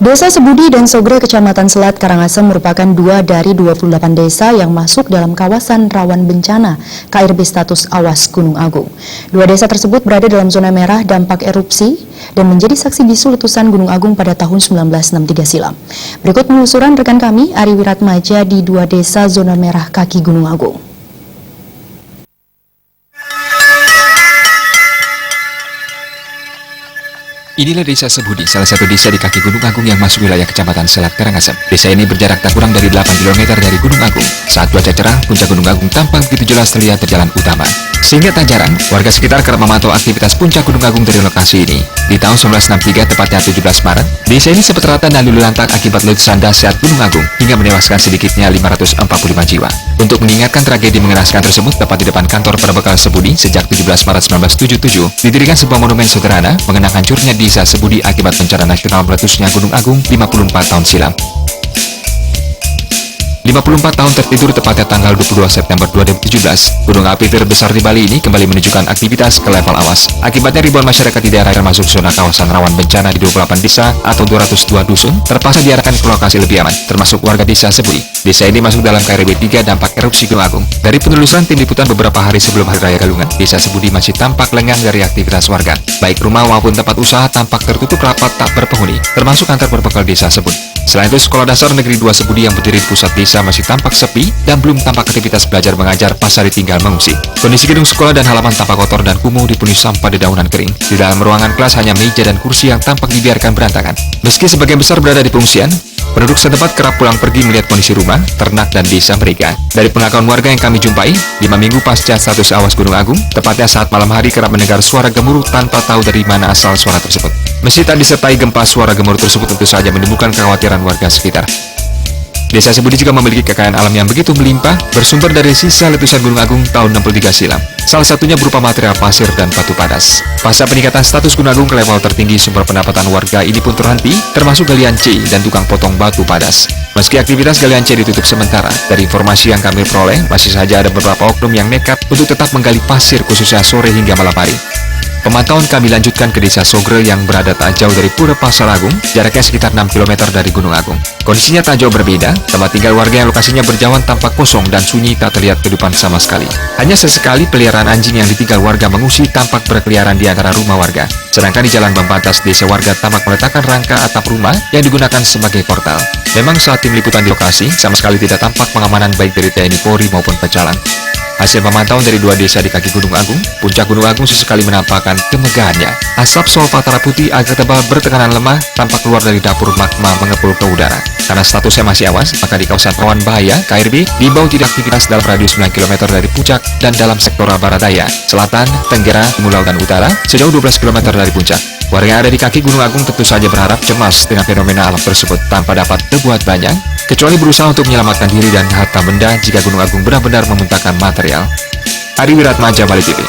Desa Sebudi dan Sogre, Kecamatan Selat, Karangasem merupakan 2 dari 28 desa yang masuk dalam kawasan rawan bencana KRB status awas Gunung Agung. 2 desa tersebut berada dalam zona merah dampak erupsi dan menjadi saksi bisu letusan Gunung Agung pada tahun 1963 silam. Berikut penelusuran rekan kami Ari Wiratmaja di 2 desa zona merah kaki Gunung Agung. Inilah Desa Sebudi, salah satu desa di kaki Gunung Agung yang masuk wilayah Kecamatan Selat, Karangasem. Desa ini berjarak tak kurang dari 8 km dari Gunung Agung. Saat cuaca cerah, puncak Gunung Agung tampak begitu jelas terlihat di jalan utama. Sehingga tak jarang, warga sekitar kerap memantau aktivitas puncak Gunung Agung dari lokasi ini. Di tahun 1963, tepatnya 17 Maret, desa ini sempat rata dan lulu lantak akibat letusan dahsyat Gunung Agung hingga menewaskan sedikitnya 545 jiwa. Untuk mengingatkan tragedi mengenaskan tersebut, tepat di depan kantor Perbekal Sebudi sejak 17 Maret 1977, didirikan sebuah monumen sederhana mengenang hancurnya Desa Sebudi akibat bencana nasional meletusnya Gunung Agung 54 tahun silam. 54 tahun tertidur tepatnya tanggal 22 September 2017, gunung api terbesar di Bali ini kembali menunjukkan aktivitas ke level awas. Akibatnya ribuan masyarakat di daerah yang masuk zona kawasan rawan bencana di 28 desa atau 202 dusun terpaksa diarahkan ke lokasi lebih aman, termasuk warga Desa Sebudi. Desa ini masuk dalam KRB 3 dampak erupsi Gunung Agung. Dari penelusuran tim liputan beberapa hari sebelum Hari Raya Galungan, Desa Sebudi masih tampak lengang dari aktivitas warga. Baik rumah maupun tempat usaha tampak tertutup rapat tak berpenghuni, termasuk kantor berbekal Desa Sebudi. Selain itu, Sekolah Dasar Negeri 2 Sebudi yang berdiri di pusat desa masih tampak sepi dan belum tampak aktivitas belajar mengajar pasca ditinggal mengungsi. Kondisi gedung sekolah dan halaman tampak kotor dan kumuh dipenuhi sampah dedaunan kering. Di dalam ruangan kelas hanya meja dan kursi yang tampak dibiarkan berantakan. Meski sebagian besar berada di pengungsian, penduduk setempat kerap pulang pergi melihat kondisi rumah, ternak, dan desa mereka. Dari pengakuan warga yang kami jumpai, 5 minggu pasca status awas Gunung Agung, tepatnya saat malam hari kerap mendengar suara gemuruh tanpa tahu dari mana asal suara tersebut. Meski tak disertai gempa, suara gemuruh tersebut tentu saja menimbulkan kekhawatiran warga sekitar. Desa Sebudi juga memiliki kekayaan alam yang begitu melimpah, bersumber dari sisa letusan Gunung Agung tahun 63 silam. Salah satunya berupa material pasir dan batu padas. Pasca peningkatan status Gunung Agung ke level tertinggi, sumber pendapatan warga ini pun terhenti, termasuk galian C dan tukang potong batu padas. Meski aktivitas galian C ditutup sementara, dari informasi yang kami peroleh, masih saja ada beberapa oknum yang nekat untuk tetap menggali pasir khususnya sore hingga malam hari. Pemantauan kami lanjutkan ke Desa Sogre yang berada tak jauh dari Pura Pasar Agung, jaraknya sekitar 6 km dari Gunung Agung. Kondisinya tak jauh berbeda, tempat tinggal warga yang lokasinya berjauhan tampak kosong dan sunyi tak terlihat kehidupan sama sekali. Hanya sesekali peliharaan anjing yang ditinggal warga mengungsi tampak berkeliaran di antara rumah warga. Sedangkan di jalan pembatas desa warga tampak meletakkan rangka atap rumah yang digunakan sebagai portal. Memang saat tim liputan di lokasi, sama sekali tidak tampak pengamanan baik dari TNI Polri maupun pecalang. Hasil pemantauan dari 2 desa di kaki Gunung Agung, puncak Gunung Agung sesekali menampakkan kemegahannya. Asap solvatara putih agak tebal bertekanan lemah tampak keluar dari dapur magma mengepul ke udara. Karena statusnya masih awas, maka di kawasan rawan bahaya, KRB diimbau tidak aktivitas dalam radius 9 km dari puncak dan dalam sektor barat daya, selatan, tenggara, timur laut dan utara, sejauh 12 km dari puncak. Warga yang ada di kaki Gunung Agung tentu saja berharap cemas dengan fenomena alam tersebut tanpa dapat berbuat banyak, kecuali berusaha untuk menyelamatkan diri dan harta benda jika Gunung Agung benar-benar memuntahkan material. Ari Wiratmaja, Bali TV.